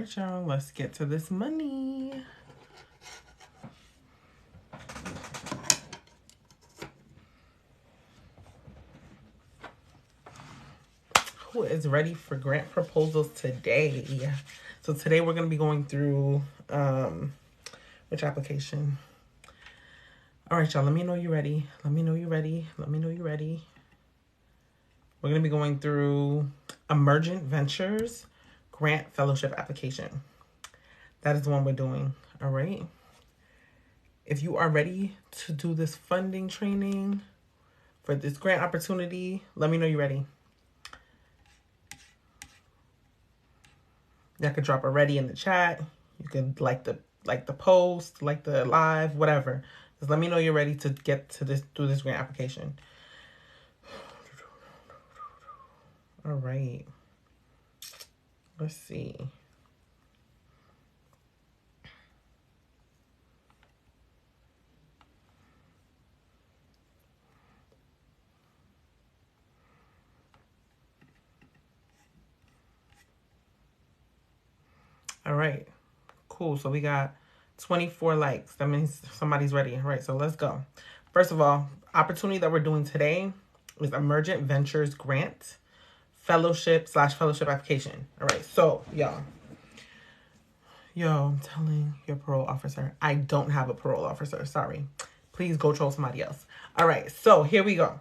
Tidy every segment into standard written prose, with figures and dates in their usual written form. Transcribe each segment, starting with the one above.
right, y'all, let's get to this money. Who is ready for grant proposals today? So today we're going to be going through, which application? All right, y'all, let me know you're ready. Let me know you're ready. Let me know you're ready. We're going to be going through Emergent Ventures Grant Fellowship Application. That is the one we're doing, all right? If you are ready to do this funding training for this grant opportunity, let me know you're ready. Y'all could drop a ready in the chat. You could like the post, like the live, whatever. Just let me know you're ready to get to this, through this grant application. All right. Let's see. All right, cool. So we got 24 likes. That means somebody's ready. All right, so let's go. First of all, opportunity that we're doing today is Emergent Ventures Grant Fellowship / Fellowship Application. All right, so y'all. Yo, I'm telling your parole officer, I don't have a parole officer. Sorry. Please go troll somebody else. All right, so here we go.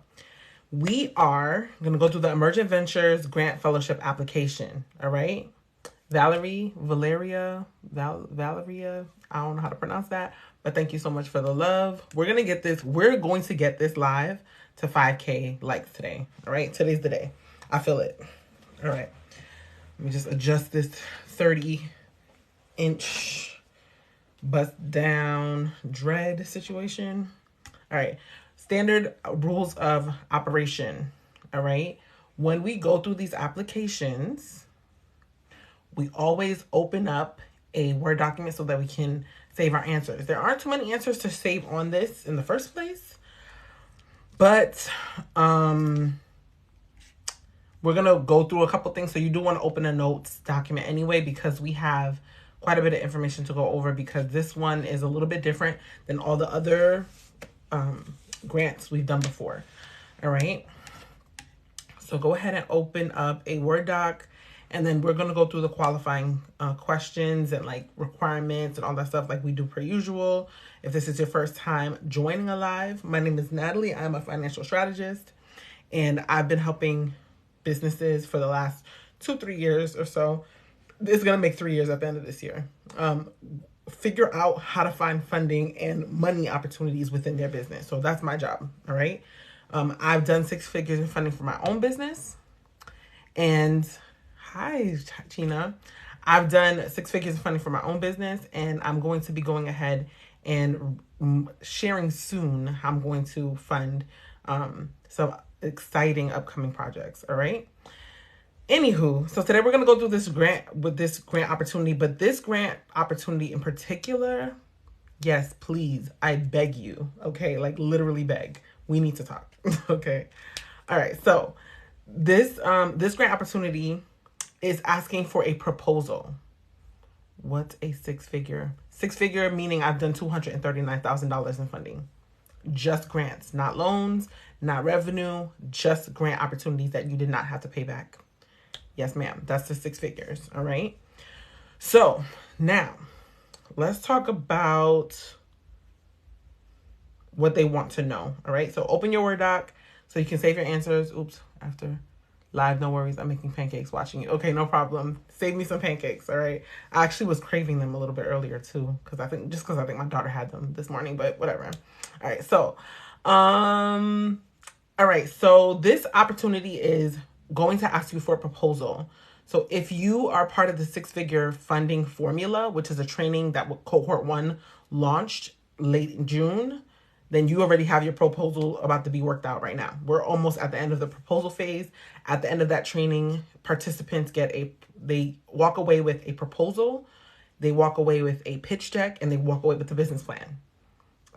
We are going to go through the Emergent Ventures Grant Fellowship Application. All right. Valeria, I don't know how to pronounce that, but thank you so much for the love. We're going to get this live to 5K likes today. All right. Today's the day. I feel it. All right. Let me just adjust this 30-inch bust down dread situation. All right. Standard rules of operation. All right. When we go through these applications, we always open up a Word document so that we can save our answers. There aren't too many answers to save on this in the first place, but we're going to go through a couple things. So you do want to open a notes document anyway, because we have quite a bit of information to go over, because this one is a little bit different than all the other grants we've done before. All right. So go ahead and open up a Word doc. And then we're going to go through the qualifying questions and like requirements and all that stuff like we do per usual. If this is your first time joining a live, my name is Natalie. I'm a financial strategist, and I've been helping businesses for the last 2-3 years or so. This is going to make 3 years at the end of this year. Figure out how to find funding and money opportunities within their business. So that's my job. All right. I've done 6 figures in funding for my own business, and hi, Gina. I've done 6 figures of funding for my own business, and I'm going to be going ahead and sharing soon how I'm going to fund some exciting upcoming projects. All right. Anywho, so today we're going to go through this grant opportunity, but this grant opportunity in particular, yes, please, I beg you. Okay. Like literally beg. We need to talk. Okay. All right. So this grant opportunity is asking for a proposal. What's a 6-figure? 6-figure meaning I've done $239,000 in funding. Just grants, not loans, not revenue, just grant opportunities that you did not have to pay back. Yes, ma'am. That's the 6 figures. All right. So now let's talk about what they want to know. All right. So open your Word doc so you can save your answers. Oops. After live, no worries. I'm making pancakes watching you. Okay, no problem. Save me some pancakes, all right? I actually was craving them a little bit earlier too, because I think my daughter had them this morning, but whatever. All right, so, all right, so this opportunity is going to ask you for a proposal. So if you are part of the 6-figure funding formula, which is a training that cohort 1 launched late in June, then you already have your proposal about to be worked out right now. We're almost at the end of the proposal phase. At the end of that training, participants they walk away with a proposal, they walk away with a pitch deck, and they walk away with the business plan.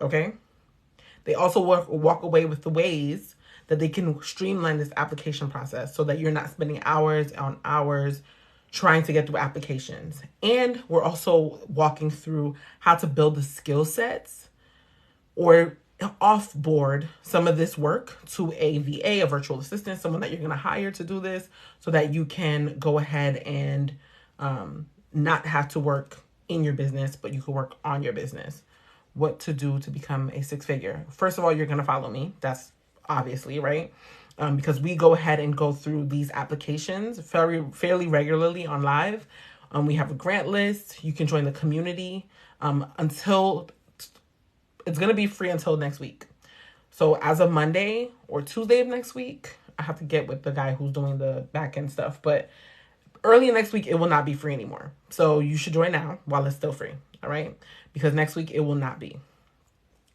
Okay? They also walk away with the ways that they can streamline this application process so that you're not spending hours on hours trying to get through applications. And we're also walking through how to build the skill sets or offboard some of this work to a VA, a virtual assistant, someone that you're going to hire to do this so that you can go ahead and not have to work in your business, but you can work on your business. What to do to become a six-figure. First of all, you're going to follow me. That's obviously, right? Because we go ahead and go through these applications fairly regularly on live. We have a grant list. You can join the community until it's going to be free until next week. So as of Monday or Tuesday of next week, I have to get with the guy who's doing the back end stuff, but early next week, it will not be free anymore. So you should join now while it's still free. All right. Because next week it will not be.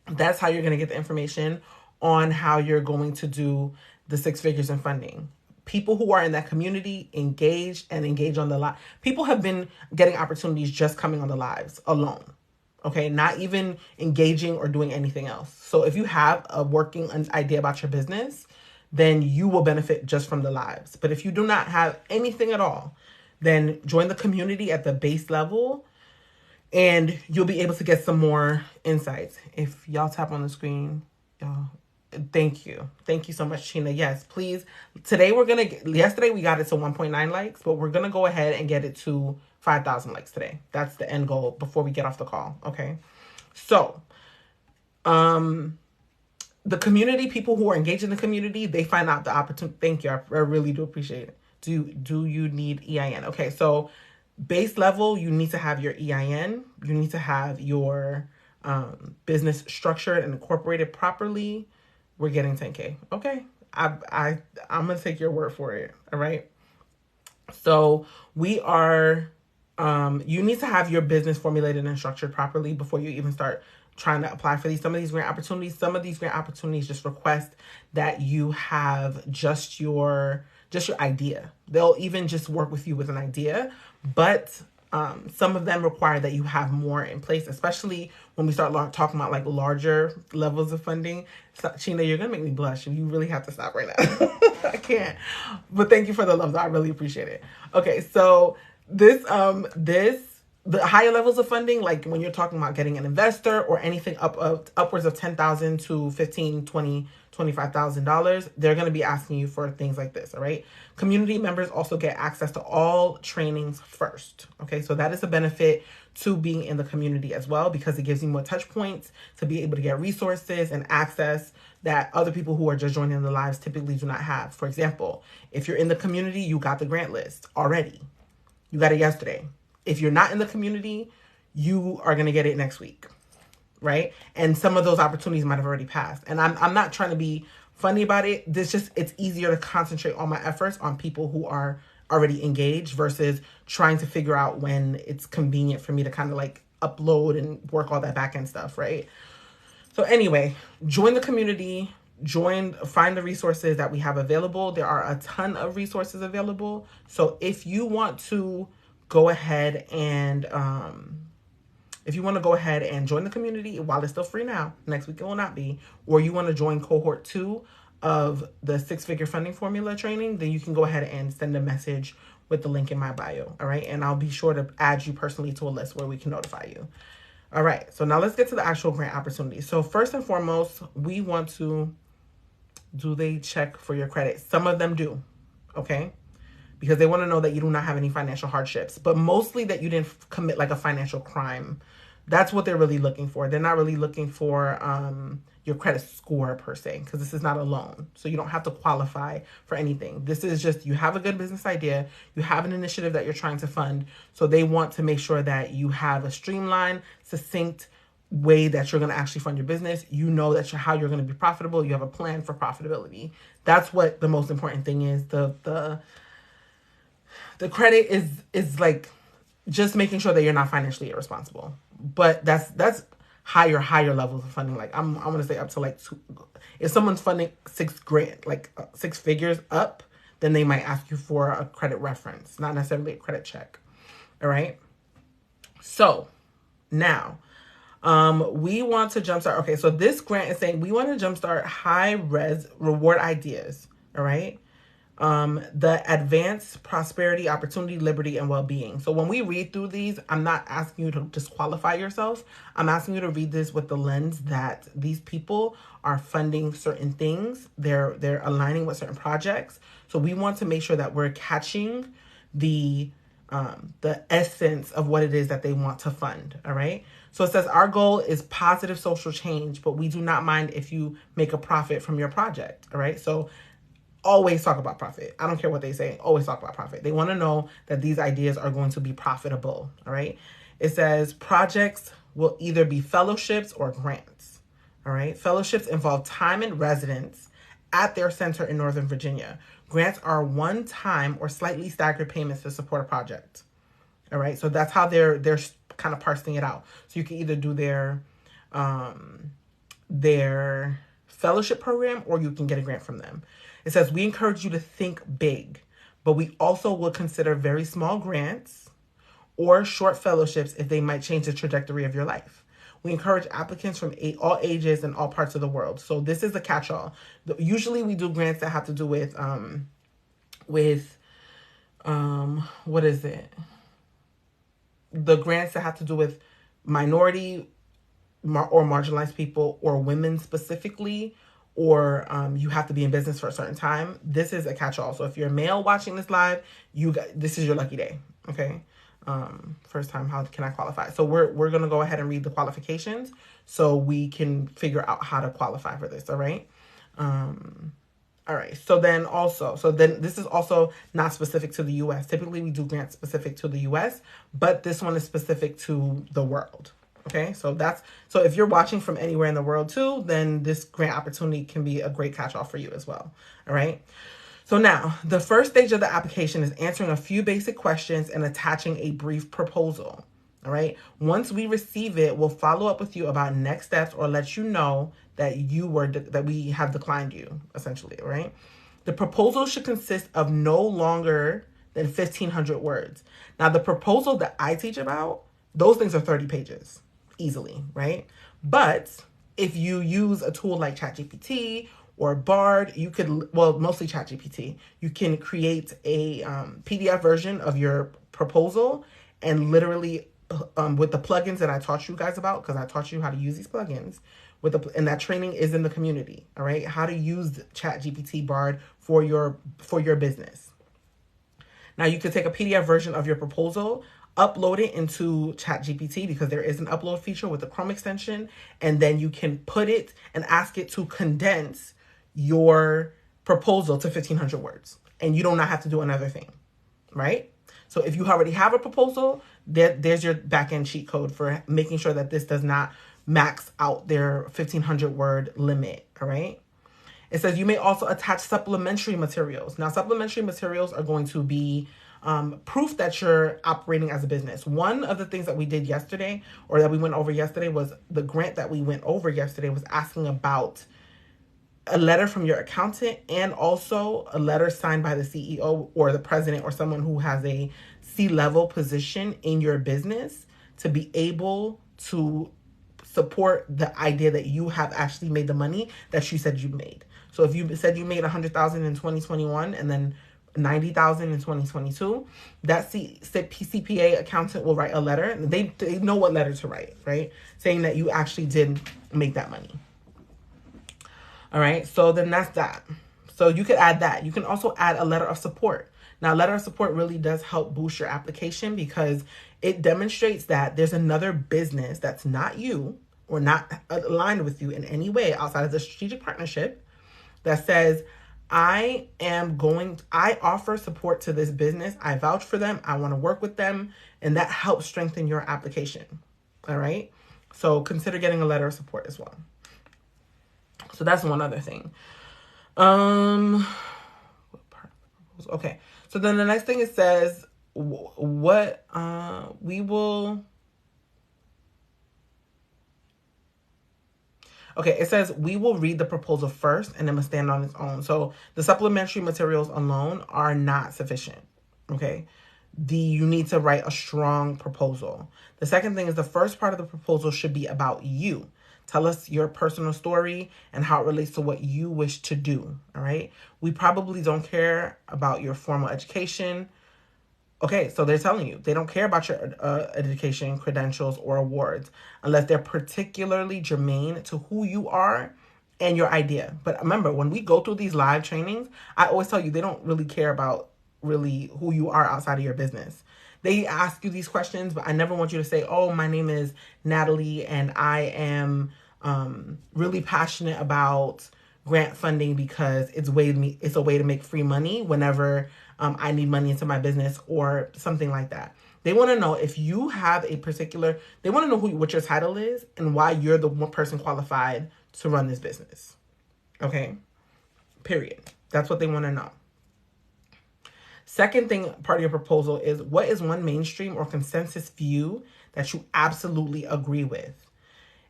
That's how you're going to get the information on how you're going to do the six figures in funding. People who are in that community engage on the live. People have been getting opportunities just coming on the lives alone. Okay, not even engaging or doing anything else. So if you have a working idea about your business, then you will benefit just from the lives. But if you do not have anything at all, then join the community at the base level and you'll be able to get some more insights. If y'all tap on the screen, y'all, thank you. Thank you so much, China. Yes, please. Today yesterday we got it to 1.9 likes, but we're going to go ahead and get it to 5,000 likes today. That's the end goal before we get off the call. Okay. So, the community, people who are engaged in the community, they find out the opportunity. Thank you. I really do appreciate it. Do you need EIN? Okay. So base level, you need to have your EIN. You need to have your business structured and incorporated properly. We're getting 10K. Okay. I'm going to take your word for it. All right. So we are, you need to have your business formulated and structured properly before you even start trying to apply for some of these grant opportunities. Some of these grant opportunities just request that you have just your idea. They'll even just work with you with an idea, but some of them require that you have more in place, especially when we start talking about like larger levels of funding. So, China, you're going to make me blush and you really have to stop right now. I can't, but thank you for the love. I really appreciate it. Okay. So the higher levels of funding, like when you're talking about getting an investor or anything upwards of $10,000 to $15,000, $20,000, $25,000, they're going to be asking you for things like this. All right. Community members also get access to all trainings first. Okay. So that is a benefit to being in the community as well, because it gives you more touch points to be able to get resources and access that other people who are just joining the lives typically do not have. For example, if you're in the community, you got the grant list already. You got it yesterday. If you're not in the community, you are going to get it next week, right? And some of those opportunities might have already passed. And I'm not trying to be funny about it. It's easier to concentrate all my efforts on people who are already engaged versus trying to figure out when it's convenient for me to kind of like upload and work all that back end stuff, right? So anyway, join the community, find the resources that we have available. There are a ton of resources available. So if you want to go ahead and join the community while it's still free now, next week it will not be, or you want to join cohort 2 of the six-figure funding formula training, then you can go ahead and send a message with the link in my bio. All right. And I'll be sure to add you personally to a list where we can notify you. All right. So now let's get to the actual grant opportunity. So first and foremost, we want to, do they check for your credit? Some of them do. Okay. Because they want to know that you do not have any financial hardships, but mostly that you didn't commit like a financial crime. That's what they're really looking for. They're not really looking for your credit score per se, because this is not a loan. So you don't have to qualify for anything. This is just, you have a good business idea. You have an initiative that you're trying to fund. So they want to make sure that you have a streamlined, succinct way that you're going to actually fund your business. You know that how you're going to be profitable. You have a plan for profitability. That's what the most important thing is. The credit is like just making sure that you're not financially irresponsible. But that's higher levels of funding. Like I'm going to say up to like if someone's funding $6,000, like 6 figures up, then they might ask you for a credit reference, not necessarily a credit check. All right. So now, we want to jumpstart. Okay. So this grant is saying we want to jumpstart high res reward ideas. All right. The advanced prosperity, opportunity, liberty, and well-being. So when we read through these, I'm not asking you to disqualify yourself. I'm asking you to read this with the lens that these people are funding certain things. They're aligning with certain projects. So we want to make sure that we're catching the essence of what it is that they want to fund. All right. So it says our goal is positive social change, but we do not mind if you make a profit from your project. All right. So always talk about profit. I don't care what they say. Always talk about profit. They want to know that these ideas are going to be profitable. All right. It says projects will either be fellowships or grants. All right. Fellowships involve time and residence at their center in Northern Virginia. Grants are one-time or slightly staggered payments to support a project. All right. So that's how they're kind of parsing it out. So you can either do their fellowship program or you can get a grant from them. It says, we encourage you to think big, but we also will consider very small grants or short fellowships if they might change the trajectory of your life. We encourage applicants from all ages and all parts of the world. So this is a catch-all. Usually we do grants that have to do with what is it? The grants that have to do with minority or marginalized people or women specifically, or you have to be in business for a certain time. This is a catch-all. So if you're a male watching this live, this is your lucky day. Okay. First time, how can I qualify? So we're gonna go ahead and read the qualifications so we can figure out how to qualify for this. All right. All right. So then this is also not specific to the U.S. Typically we do grants specific to the U.S., but this one is specific to the world. Okay, so if you're watching from anywhere in the world too, then this grant opportunity can be a great catch-all for you as well. All right. So now the first stage of the application is answering a few basic questions and attaching a brief proposal. All right. Once we receive it, we'll follow up with you about next steps or let you know that that we have declined you, essentially. All right. The proposal should consist of no longer than 1,500 words. Now, the proposal that I teach about, those things are 30 pages. Easily, right? But if you use a tool like ChatGPT or Bard, you could, mostly ChatGPT, you can create a PDF version of your proposal and literally with the plugins that I taught you guys about, because I taught you how to use these plugins, and that training is in the community, all right? How to use ChatGPT Bard for your business. Now you could take a PDF version of your proposal, upload it into ChatGPT because there is an upload feature with the Chrome extension, and then you can put it and ask it to condense your proposal to 1,500 words, and you do not have to do another thing, right? So if you already have a proposal, there's your back-end cheat code for making sure that this does not max out their 1,500 word limit, all right? It says you may also attach supplementary materials. Now, supplementary materials are going to be proof that you're operating as a business. One of the things that we did yesterday, or that we went over yesterday, was the grant that we went over yesterday was asking about a letter from your accountant and also a letter signed by the CEO or the president or someone who has a C-level position in your business to be able to support the idea that you have actually made the money that you said you made. So if you said you made $100,000 in 2021 and then $90,000 in 2022, that CPA accountant will write a letter. They know what letter to write, right? Saying that you actually did make that money. All right. So then that's that. So you could add that. You can also add a letter of support. Now, letter of support really does help boost your application because it demonstrates that there's another business that's not you or not aligned with you in any way outside of the strategic partnership that says, I offer support to this business. I vouch for them. I want to work with them. And that helps strengthen your application. All right. So consider getting a letter of support as well. So that's one other thing. Okay. So then the next thing it says, it says we will read the proposal first and it must stand on its own. So the supplementary materials alone are not sufficient. Okay. You need to write a strong proposal. The second thing is the first part of the proposal should be about you. Tell us your personal story and how it relates to what you wish to do. All right. We probably don't care about your formal education. Okay, so they're telling you they don't care about your education, credentials, or awards unless they're particularly germane to who you are and your idea. But remember, when we go through these live trainings, I always tell you they don't really care about really who you are outside of your business. They ask you these questions, but I never want you to say, oh, my name is Natalie and I am really passionate about grant funding because it's a way to make free money whenever I need money into my business or something like that. They want to know if you have a particular, they want to know what your title is and why you're the one person qualified to run this business. Okay? Period. That's what they want to know. Second thing, part of your proposal is, what is one mainstream or consensus view that you absolutely agree with?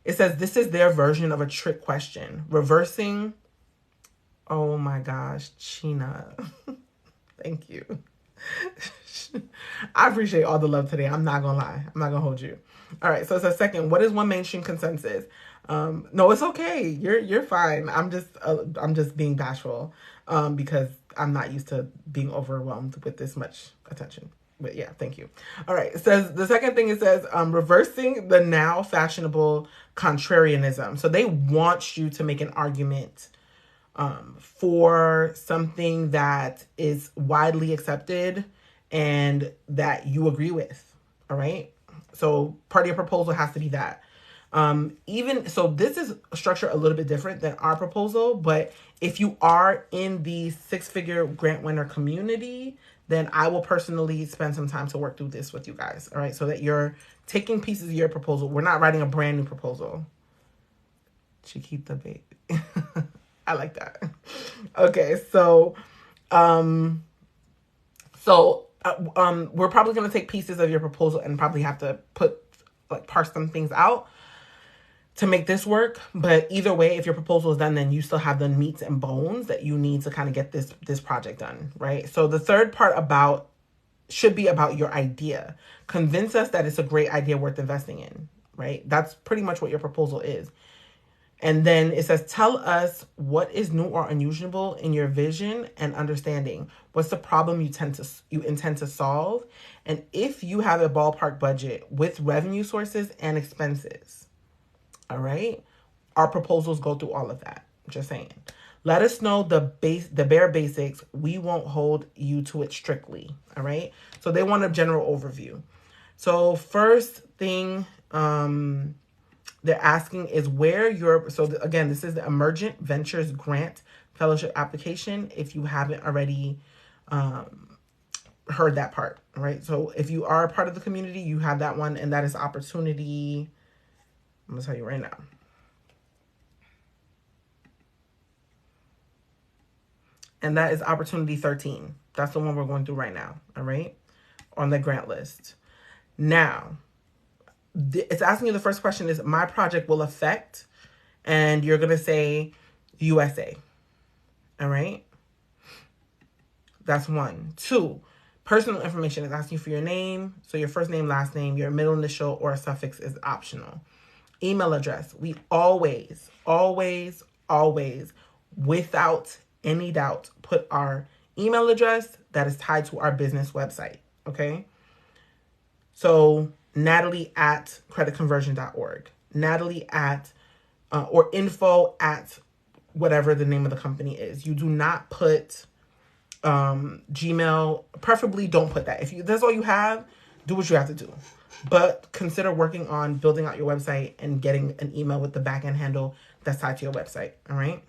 It says this is their version of a trick question. Reversing, oh my gosh, China. Thank you. I appreciate all the love today. I'm not going to lie. I'm not going to hold you. All right. So it says second, what is one mainstream consensus? No, it's okay. You're fine. I'm just being bashful because I'm not used to being overwhelmed with this much attention. But yeah, thank you. All right. It says the second thing, it says reversing the now fashionable contrarianism. So they want you to make an argument for something that is widely accepted and that you agree with. All right. So part of your proposal has to be that. Even so, this is structured a little bit different than our proposal, but if you are in the 6-figure grant winner community, then I will personally spend some time to work through this with you guys. All right. So that you're taking pieces of your proposal. We're not writing a brand new proposal. Chiquita baby. I like that. Okay. So, we're probably going to take pieces of your proposal and probably have to parse some things out to make this work. But either way, if your proposal is done, then you still have the meats and bones that you need to kind of get this project done, right? So the third part should be about your idea. Convince us that it's a great idea worth investing in, right? That's pretty much what your proposal is. And then it says, tell us what is new or unusual in your vision and understanding. What's the problem you intend to solve? And if you have a ballpark budget with revenue sources and expenses. All right. Our proposals go through all of that. Just saying. Let us know the bare basics. We won't hold you to it strictly. All right. So they want a general overview. So first thing, they're asking is again, this is the Emergent Ventures Grant Fellowship application. If you haven't already heard that part, right? So if you are a part of the community, you have that one, and that is opportunity. I'm going to tell you right now. And that is opportunity 13. That's the one we're going through right now, all right? On the grant list. Now, it's asking you the first question is, my project will affect, and you're going to say USA. All right. That's 1. 2, personal information is asking for your name. So your first name, last name, your middle initial or a suffix is optional. Email address. We always, without any doubt, put our email address that is tied to our business website. Okay. So Natalie at creditconversion.org, Natalie at, or info at whatever the name of the company is. You do not put Gmail, preferably don't put that. If that's all you have, do what you have to do. But consider working on building out your website and getting an email with the backend handle that's tied to your website. All right.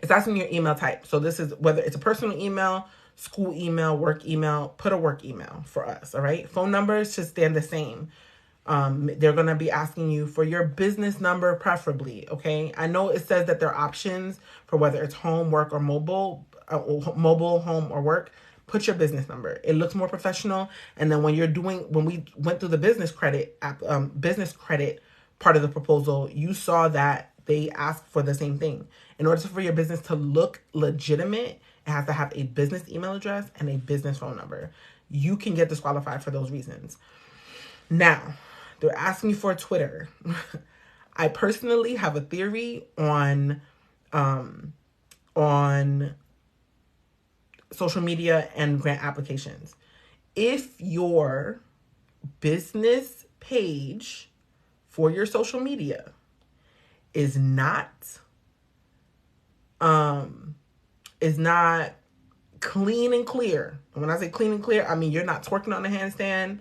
It's asking your email type. So this is whether it's a personal email, school email, work email, put a work email for us. All right. Phone numbers should stand the same. They're going to be asking you for your business number, preferably. Okay. I know it says that there are options for whether it's home, work, or mobile, home, or work. Put your business number. It looks more professional. And then when we went through the business credit part of the proposal, you saw that they asked for the same thing. In order for your business to look legitimate, it has to have a business email address and a business phone number. You can get disqualified for those reasons. Now, they're asking you for Twitter. I personally have a theory on social media and grant applications. If your business page for your social media is not clean and clear. And when I say clean and clear, I mean you're not twerking on the handstand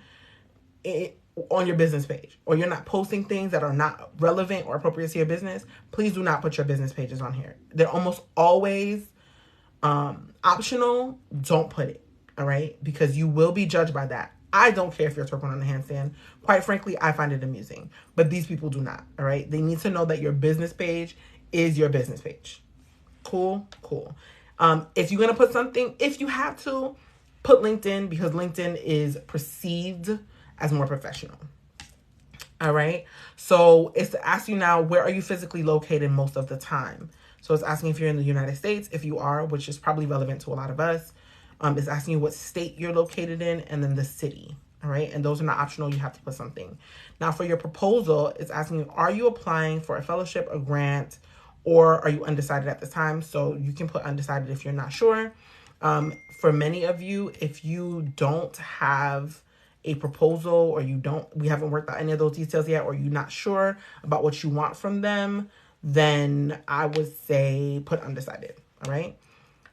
on your business page, or you're not posting things that are not relevant or appropriate to your business. Please do not put your business pages on here. They're almost always optional. Don't put it, all right? Because you will be judged by that. I don't care if you're twerking on the handstand. Quite frankly, I find it amusing, but these people do not, all right? They need to know that your business page is your business page. Cool. If you're going to put something, if you have to, put LinkedIn, because LinkedIn is perceived as more professional. All right. So it's to ask you now, where are you physically located most of the time? So it's asking if you're in the United States. If you are, which is probably relevant to a lot of us, it's asking you what state you're located in and then the city. All right. And those are not optional. You have to put something. Now for your proposal, it's asking you, are you applying for a fellowship, a grant, or are you undecided at this time? So you can put undecided if you're not sure. For many of you, if you don't have a proposal, or we haven't worked out any of those details yet, or you're not sure about what you want from them, then I would say put undecided. All right.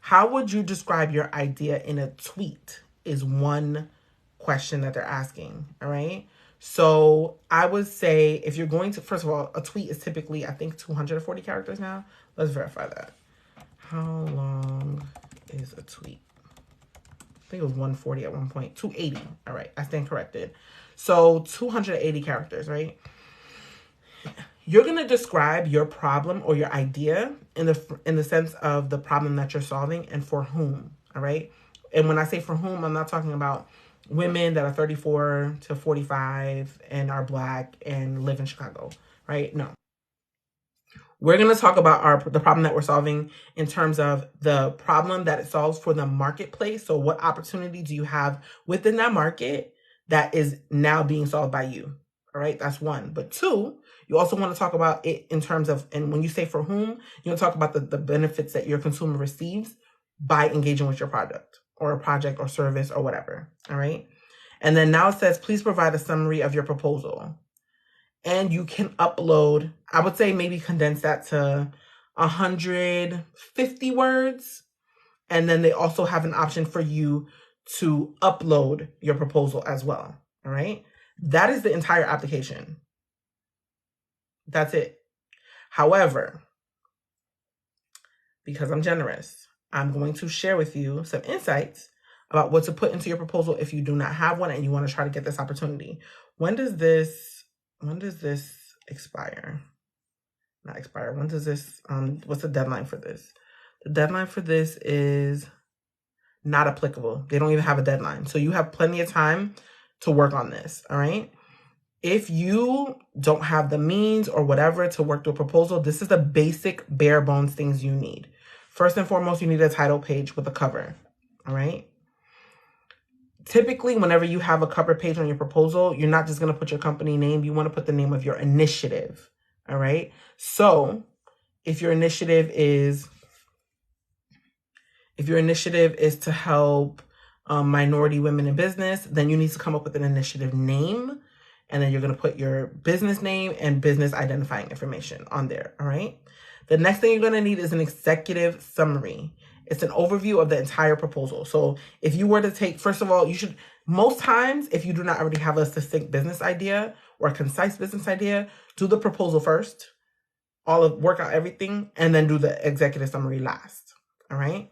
How would you describe your idea in a tweet is one question that they're asking. All right. So I would say if you're going to, first of all, a tweet is typically, I think, 240 characters now. Let's verify that. How long is a tweet? I think it was 140 at one point. 280. All right. I stand corrected. So 280 characters, right? You're going to describe your problem or your idea in the sense of the problem that you're solving and for whom. All right. And when I say for whom, I'm not talking about women that are 34 to 45 and are Black and live in Chicago, right? No. We're going to talk about the problem that we're solving in terms of the problem that it solves for the marketplace. So what opportunity do you have within that market that is now being solved by you? All right, that's one. But two, you also want to talk about it in terms of, and when you say for whom, you want to talk about the benefits that your consumer receives by engaging with your product or a project or service or whatever. All right. And then now it says, please provide a summary of your proposal. And you can upload, I would say maybe condense that to 150 words. And then they also have an option for you to upload your proposal as well. All right. That is the entire application. That's it. However, because I'm generous, I'm going to share with you some insights about what to put into your proposal if you do not have one and you want to try to get this opportunity. When does this expire? Not expire. When does this, what's the deadline for this? The deadline for this is not applicable. They don't even have a deadline. So you have plenty of time to work on this. All right. If you don't have the means or whatever to work through a proposal, this is the basic bare bones things you need. First and foremost, you need a title page with a cover. All right. Typically, whenever you have a cover page on your proposal, you're not just going to put your company name. You want to put the name of your initiative. All right. So if your initiative is to help minority women in business, then you need to come up with an initiative name. And then you're going to put your business name and business identifying information on there. All right. The next thing you're going to need is an executive summary. It's an overview of the entire proposal. So if you were to take, first of all, you should, most times, if you do not already have a succinct business idea or a concise business idea, do the proposal first, work out everything, and then do the executive summary last. All right.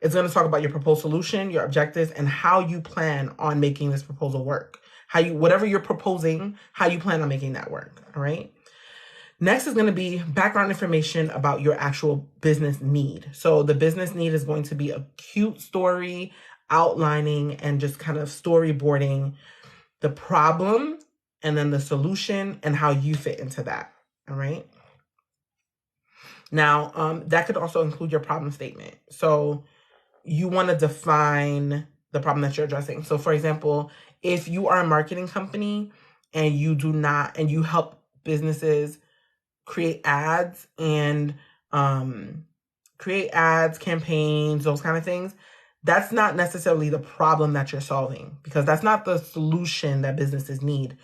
It's going to talk about your proposed solution, your objectives, and how you plan on making this proposal work. Whatever you're proposing, how you plan on making that work. All right. Next is going to be background information about your actual business need. So the business need is going to be a cute story outlining and just kind of storyboarding the problem and then the solution and how you fit into that. All right. Now, that could also include your problem statement. So you want to define the problem that you're addressing. So for example, if you are a marketing company and you help businesses create ads and campaigns, those kind of things, that's not necessarily the problem that you're solving, because that's not the solution that businesses need.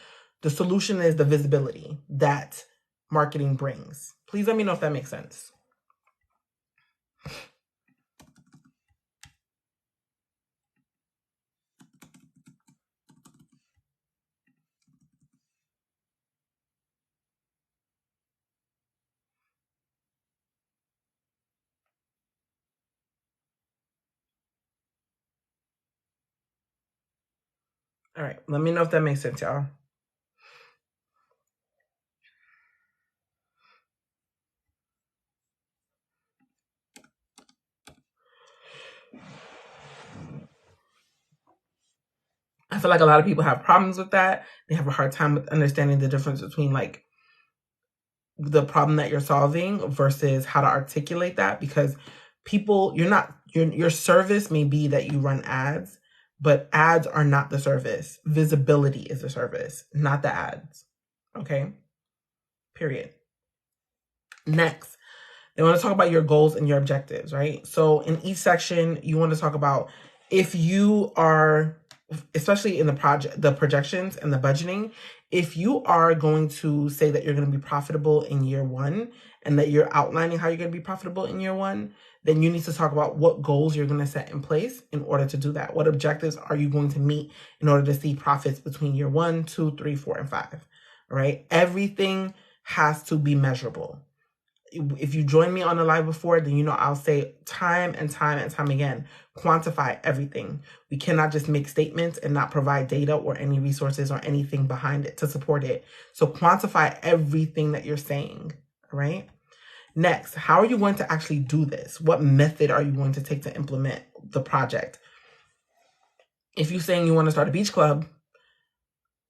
The solution is the visibility that marketing brings. Please let me know if that makes sense. All right, let me know if that makes sense, y'all. I feel like a lot of people have problems with that. They have a hard time with understanding the difference between like the problem that you're solving versus how to articulate that, because people, your service may be that you run ads, but ads are not the service. Visibility is the service, not the ads. Okay? Period. Next, they want to talk about your goals and your objectives, right? So in each section, you want to talk about if you are, especially in the projections and the budgeting, if you are going to say that you're going to be profitable in year one and that you're outlining how you're going to be profitable in year one, then you need to talk about what goals you're going to set in place in order to do that. What objectives are you going to meet in order to see profits between year 1, 2, 3, 4, and 5, all right? Everything has to be measurable. If you joined me on the live before, then you know I'll say time and time and time again, quantify everything. We cannot just make statements and not provide data or any resources or anything behind it to support it. So quantify everything that you're saying, right? Next, how are you going to actually do this? What method are you going to take to implement the project? If you're saying you want to start a beach club,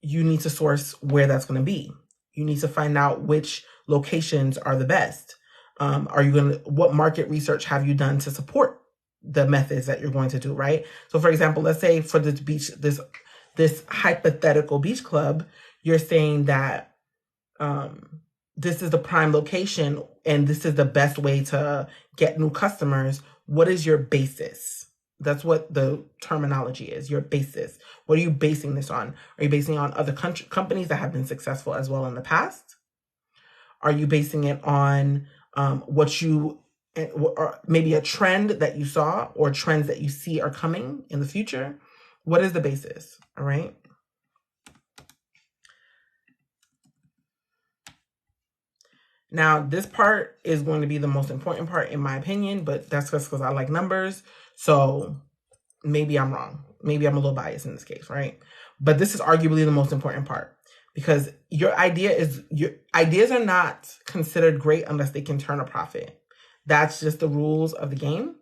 you need to source where that's going to be. You need to find out which locations are the best. What market research have you done to support the methods that you're going to do, right? So for example, let's say for this hypothetical beach club, you're saying that this is the prime location and this is the best way to get new customers. What is your basis? That's what the terminology is, your basis. What are you basing this on? Are you basing it on other companies that have been successful as well in the past? Are you basing it on or maybe a trend that you saw or trends that you see are coming in the future? What is the basis? All right. Now, this part is going to be the most important part in my opinion, but that's just because I like numbers. So maybe I'm wrong. Maybe I'm a little biased in this case, right? But this is arguably the most important part, because your ideas are not considered great unless they can turn a profit. That's just the rules of the game.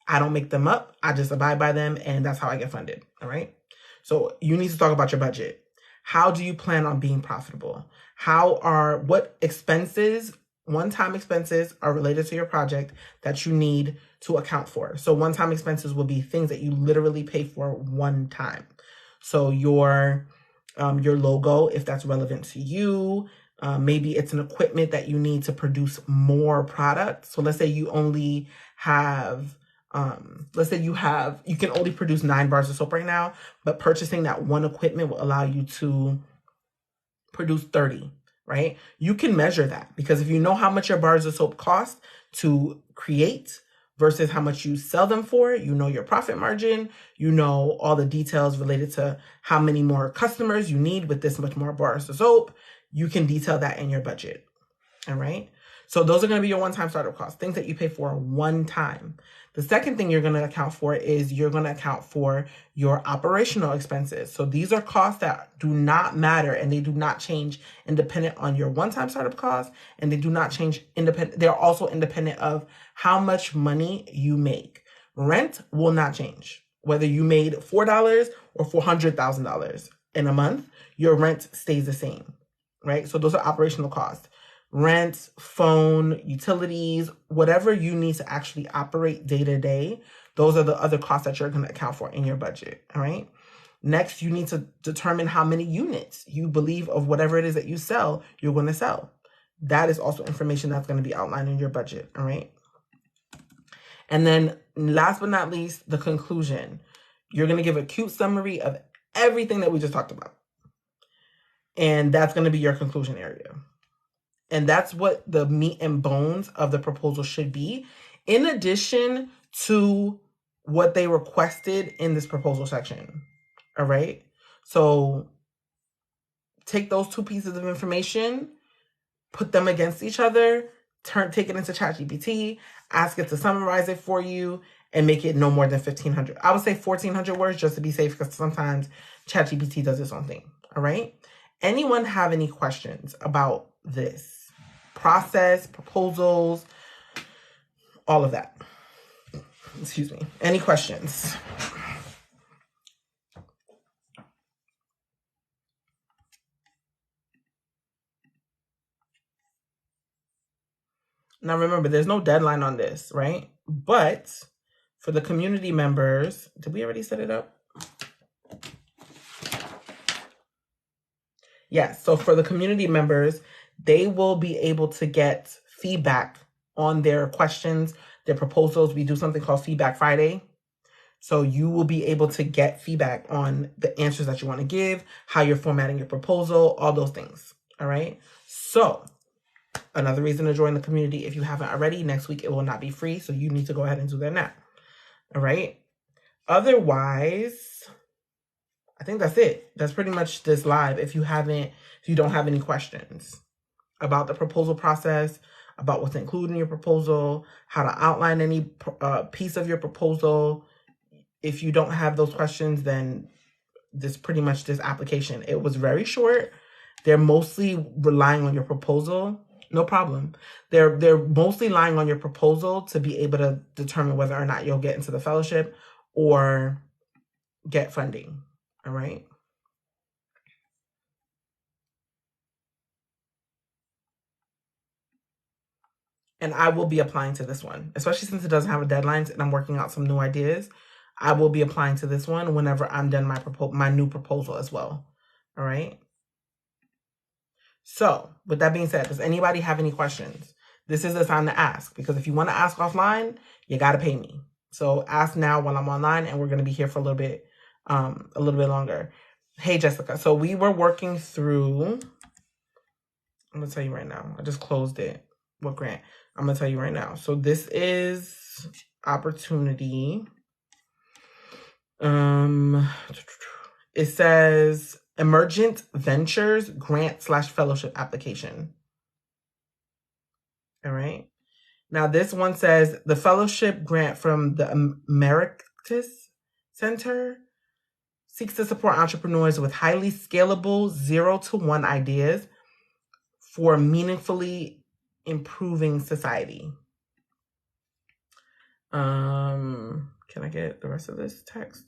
I don't make them up. I just abide by them, and that's how I get funded, all right? So you need to talk about your budget. How do you plan on being profitable? What expenses, one-time expenses are related to your project that you need to account for? So one-time expenses will be things that you literally pay for one time. So your logo, if that's relevant to you, maybe it's an equipment that you need to produce more product. So let's say you only have, you can only produce 9 bars of soap right now, but purchasing that one equipment will allow you to produce 30, right? You can measure that, because if you know how much your bars of soap cost to create versus how much you sell them for, you know your profit margin, you know all the details related to how many more customers you need with this much more bars of soap, you can detail that in your budget, all right? So those are going to be your one-time startup costs, things that you pay for one time. The second thing you're going to account for is you're going to account for your operational expenses. So these are costs that do not matter and they do not change independent on your one-time startup costs, and they do not change independent. They're also independent of how much money you make. Rent will not change. Whether you made $4 or $400,000 in a month, your rent stays the same, right? So those are operational costs. Rent, phone, utilities, whatever you need to actually operate day to day, those are the other costs that you're going to account for in your budget, all right? Next, you need to determine how many units you believe of whatever it is that you sell, you're going to sell. That is also information that's going to be outlined in your budget, all right? And then last but not least, the conclusion. You're going to give a cute summary of everything that we just talked about. And that's going to be your conclusion area. And that's what the meat and bones of the proposal should be, in addition to what they requested in this proposal section. All right? So take those two pieces of information, put them against each other, take it into ChatGPT, ask it to summarize it for you, and make it no more than 1,500. I would say 1,400 words just to be safe, because sometimes ChatGPT does its own thing. All right? Anyone have any questions about this process, proposals, all of that? Excuse me. Any questions? Now remember, there's no deadline on this, right? But for the community members, did we already set it up? Yes. So for the community members, they will be able to get feedback on their questions, their proposals. We do something called Feedback Friday. So you will be able to get feedback on the answers that you want to give, how you're formatting your proposal, all those things. All right. So another reason to join the community, if you haven't already, next week it will not be free. So you need to go ahead and do that now. All right. Otherwise, I think that's it. That's pretty much this live. If you don't have any questions about the proposal process, about what's included in your proposal, how to outline any piece of your proposal, if you don't have those questions, then this pretty much this application. It was very short. They're mostly relying on your proposal. No problem. They're mostly relying on your proposal to be able to determine whether or not you'll get into the fellowship or get funding. All right. And I will be applying to this one, especially since it doesn't have a deadline and I'm working out some new ideas. I will be applying to this one whenever I'm done my new proposal as well. All right. So with that being said, does anybody have any questions? This is the time to ask, because if you want to ask offline, you got to pay me. So ask now while I'm online, and we're going to be here for a little bit longer. Hey, Jessica. So we were working through, I'm going to tell you right now. I just closed it. What grant? I'm going to tell you right now. So this is opportunity. It says Emergent Ventures grant/fellowship application. All right. Now this one says the fellowship grant from the Mercatus Center seeks to support entrepreneurs with highly scalable 0-1 ideas for meaningfully improving society. Can I get the rest of this text?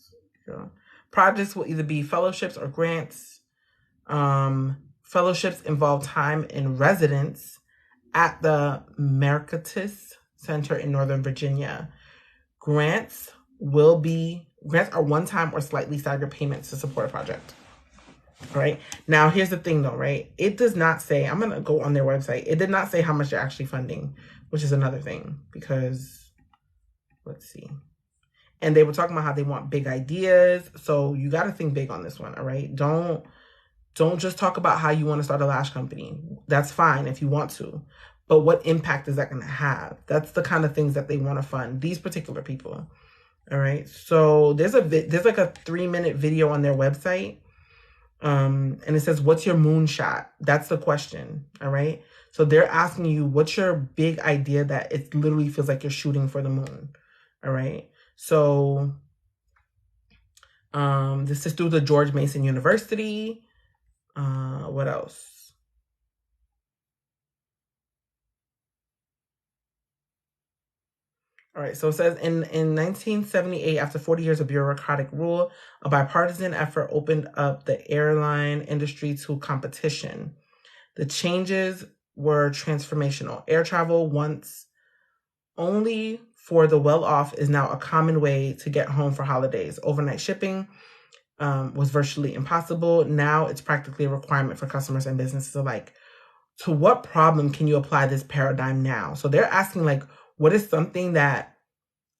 Yeah. Projects will either be fellowships or grants. Fellowships involve time in residence at the Mercatus Center in Northern Virginia. Grants are one-time or slightly staggered payments to support a project. All right. Now, here's the thing, though, right? It does not say, I'm going to go on their website. It did not say how much they're actually funding, which is another thing, because let's see. And they were talking about how they want big ideas. So you got to think big on this one. All right. Don't just talk about how you want to start a lash company. That's fine if you want to. But what impact is that going to have? That's the kind of things that they want to fund, these particular people. All right. So there's like a 3-minute video on their website. And it says, what's your moonshot? That's the question. All right. So they're asking you, what's your big idea that it literally feels like you're shooting for the moon? All right. So this is through the George Mason University. What else? All right, so it says in 1978, after 40 years of bureaucratic rule, a bipartisan effort opened up the airline industry to competition. The changes were transformational. Air travel, once only for the well-off, is now a common way to get home for holidays. Overnight shipping was virtually impossible. Now it's practically a requirement for customers and businesses alike. to what problem can you apply this paradigm now? So they're asking like, what is something that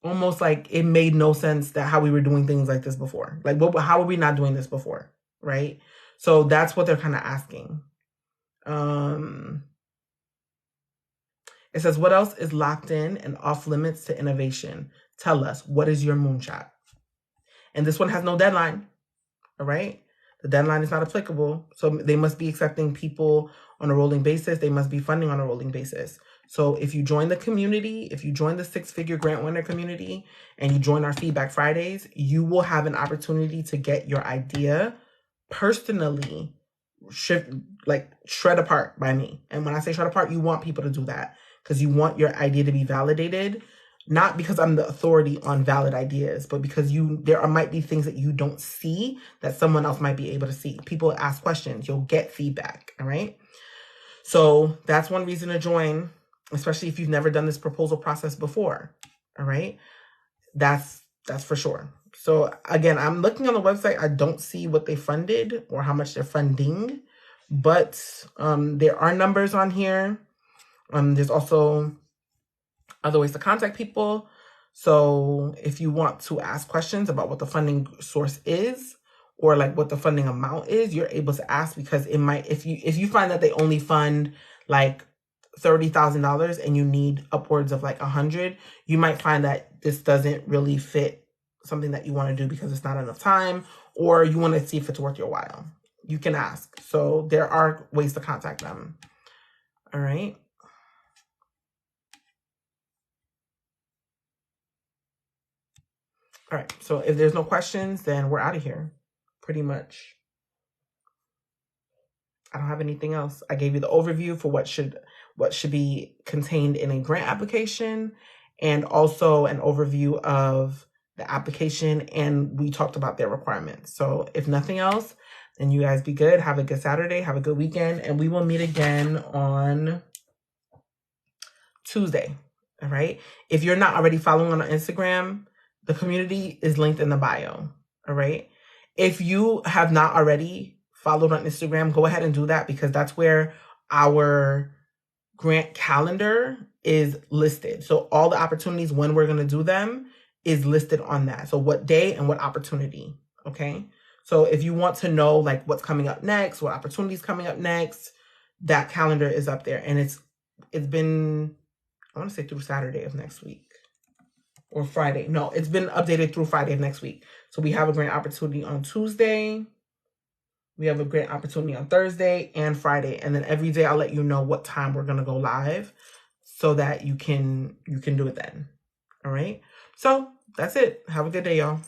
almost like it made no sense that how we were doing things like this before? Like, how were we not doing this before? Right? So that's what they're kind of asking. It says, what else is locked in and off limits to innovation? Tell us, what is your moonshot? And this one has no deadline. All right. The deadline is not applicable. So they must be accepting people on a rolling basis. They must be funding on a rolling basis. So if you join the community, if you join the 6-figure grant winner community and you join our Feedback Fridays, you will have an opportunity to get your idea personally shred apart by me. And when I say shred apart, you want people to do that because you want your idea to be validated. Not because I'm the authority on valid ideas, but because might be things that you don't see that someone else might be able to see. People ask questions, you'll get feedback, all right? So that's one reason to join, especially if you've never done this proposal process before, all right? That's for sure. So again, I'm looking on the website. I don't see what they funded or how much they're funding, but there are numbers on here. There's also other ways to contact people. So if you want to ask questions about what the funding source is or like what the funding amount is, you're able to ask because it might, if you find that they only fund like $30,000 and you need upwards of like 100, you might find that this doesn't really fit something that you want to do because it's not enough time, or you want to see if it's worth your while. You can ask. So there are ways to contact them. All right. All right, so if there's no questions, then we're out of here, pretty much. I don't have anything else. I gave you the overview for what should be contained in a grant application and also an overview of the application, and we talked about their requirements. So if nothing else, then you guys be good. Have a good Saturday. Have a good weekend, and we will meet again on Tuesday, all right? If you're not already following on Instagram, the community is linked in the bio, all right? If you have not already followed on Instagram, go ahead and do that because that's where our grant calendar is listed. So all the opportunities when we're going to do them is listed on that. So what day and what opportunity, okay? So if you want to know like what's coming up next, what opportunities coming up next, that calendar is up there. And it's been, I want to say through Saturday of next week. Or Friday. No, it's been updated through Friday of next week. So we have a grant opportunity on Tuesday. We have a grant opportunity on Thursday and Friday. And then every day I'll let you know what time we're going to go live so that you can do it then. All right. So that's it. Have a good day, y'all.